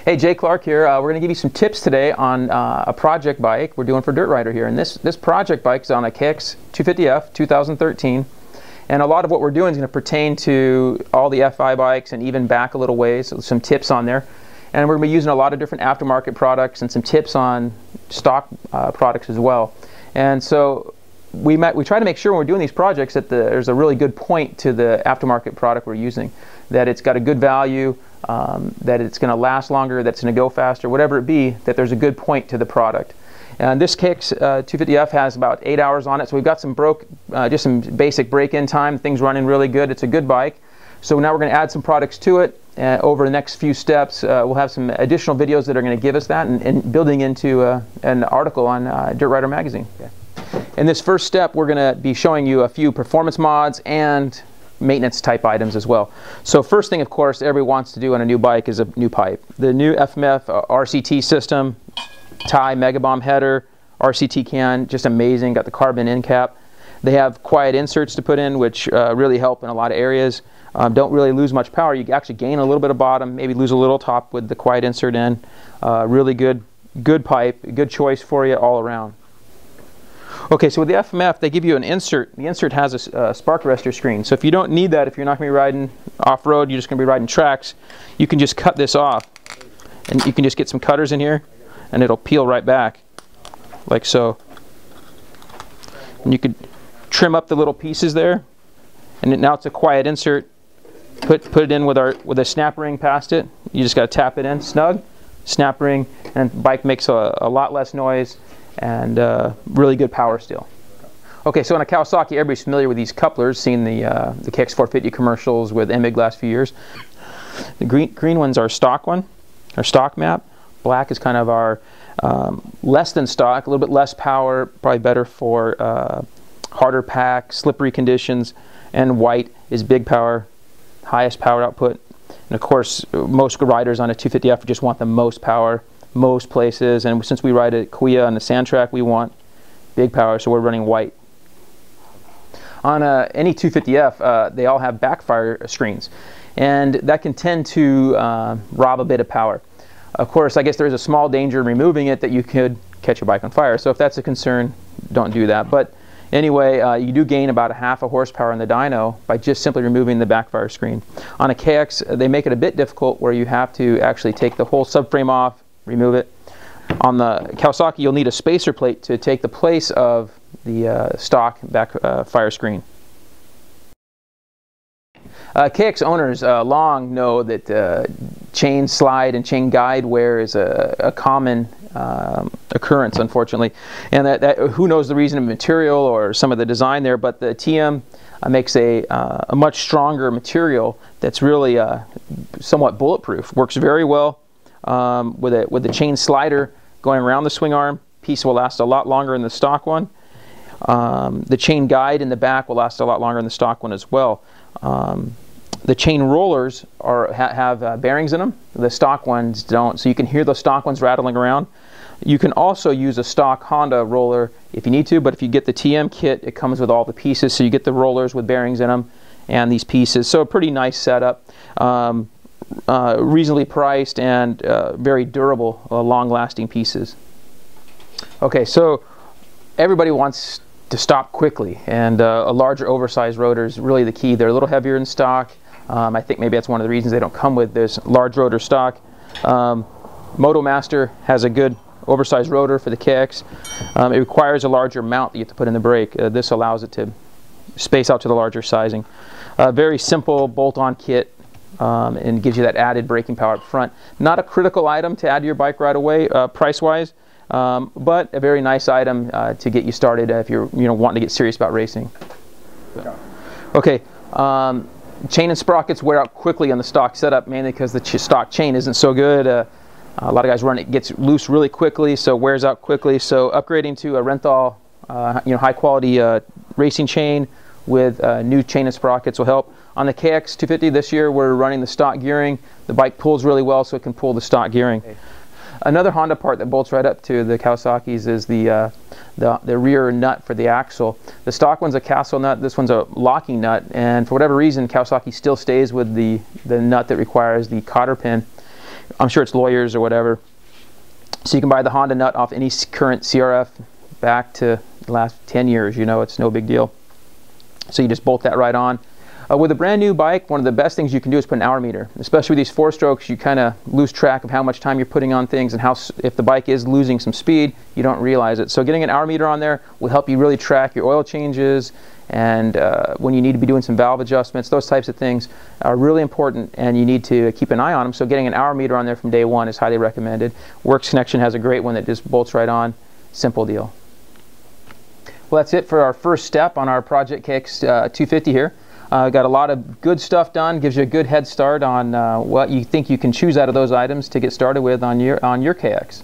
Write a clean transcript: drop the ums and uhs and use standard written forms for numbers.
Hey, Jay Clark here. We're going to give you some tips today on a project bike we're doing for Dirt Rider here. And this project bike is on a KX 250F 2013. And a lot of what we're doing is going to pertain to all the FI bikes and even back a little ways, so some tips on there. And we're going to be using a lot of different aftermarket products and some tips on stock products as well. And so we try to make sure when we're doing these projects that there's a really good point to the aftermarket product we're using, that it's got a good value, that it's going to last longer, that's going to go faster, whatever it be, that there's a good point to the product. And this KX 250F has about 8 hours on it, so we've got some just some basic break-in time. Things running really good. It's a good bike. So now we're going to add some products to it. Over the next few steps, we'll have some additional videos that are going to give us that, and building into an article on Dirt Rider magazine. Okay. In this first step, we're going to be showing you a few performance mods and maintenance type items as well. So first thing, of course, everybody wants to do on a new bike is a new pipe. The new FMF RCT system, tie mega bomb header, RCT can, just amazing. Got the carbon end cap. They have quiet inserts to put in, which really help in a lot of areas. Don't really lose much power. You actually gain a little bit of bottom, maybe lose a little top with the quiet insert in. Really good pipe, good choice for you all around. Okay, so with the FMF, they give you an insert. The insert has a spark arrestor screen. So if you don't need that, if you're not going to be riding off-road, you're just going to be riding tracks, you can just cut this off. And you can just get some cutters in here, and it'll peel right back, like so. And you could trim up the little pieces there, and now it's a quiet insert. Put it in with a snap ring past it. You just got to tap it in, snug, snap ring, and the bike makes a lot less noise and really good power still. Okay, so on a Kawasaki, everybody's familiar with these couplers, seen the KX 450 commercials with MIG last few years. The green one's our stock one, our stock map. Black is kind of our less than stock, a little bit less power, probably better for harder pack, slippery conditions. And white is big power, highest power output. And of course, most riders on a 250F just want the most power, most places. And since we ride at Kauai on the sand track, we want big power, so we're running white. On any 250F, they all have backfire screens, and that can tend to rob a bit of power. Of course, I guess there is a small danger in removing it, that you could catch your bike on fire. So if that's a concern, don't do that. But anyway, you do gain about a half a horsepower in the dyno by just simply removing the backfire screen. On a KX, they make it a bit difficult where you have to actually take the whole subframe off, remove it. On the Kawasaki, you'll need a spacer plate to take the place of the stock backfire screen. KX owners long know that chain slide and chain guide wear is a common occurrence, unfortunately, and that who knows the reason of material or some of the design there, but the TM makes a much stronger material that's really somewhat bulletproof. Works very well with the chain slider going around the swing arm. Piece will last a lot longer in the stock one. The chain guide in the back will last a lot longer in the stock one as well. The chain rollers have bearings in them. The stock ones don't, so you can hear the stock ones rattling around. You can also use a stock Honda roller if you need to, but if you get the TM kit, it comes with all the pieces, so you get the rollers with bearings in them and these pieces. So a pretty nice setup, reasonably priced, and very durable, long-lasting pieces. Okay, so everybody wants to stop quickly, and a larger oversized rotor is really the key. They're a little heavier in stock. I think maybe that's one of the reasons they don't come with this large rotor stock. MotoMaster has a good oversized rotor for the KX. It requires a larger mount that you have to put in the brake. This allows it to space out to the larger sizing. Very simple bolt-on kit, and gives you that added braking power up front. Not a critical item to add to your bike right away, price-wise, but a very nice item to get you started if you're wanting to get serious about racing. Okay. Chain and sprockets wear out quickly on the stock setup, mainly because the stock chain isn't so good. A lot of guys run it, gets loose really quickly, so wears out quickly. So upgrading to a Renthal, high quality racing chain with new chain and sprockets will help. On the KX 250 this year, we're running the stock gearing. The bike pulls really well, so it can pull the stock gearing. Another Honda part that bolts right up to the Kawasaki's is the rear nut for the axle. The stock one's a castle nut, this one's a locking nut, and for whatever reason Kawasaki still stays with the nut that requires the cotter pin. I'm sure it's lawyers or whatever. So you can buy the Honda nut off any current CRF back to the last 10 years. You know, it's no big deal. So you just bolt that right on. With a brand new bike, one of the best things you can do is put an hour meter. Especially with these 4-strokes, you kind of lose track of how much time you're putting on things, and how, if the bike is losing some speed, you don't realize it. So getting an hour meter on there will help you really track your oil changes, and when you need to be doing some valve adjustments. Those types of things are really important, and you need to keep an eye on them. So getting an hour meter on there from day one is highly recommended. Works Connection has a great one that just bolts right on. Simple deal. Well, that's it for our first step on our Project KX250 here. Got a lot of good stuff done. Gives you a good head start on what you think you can choose out of those items to get started with on your KX.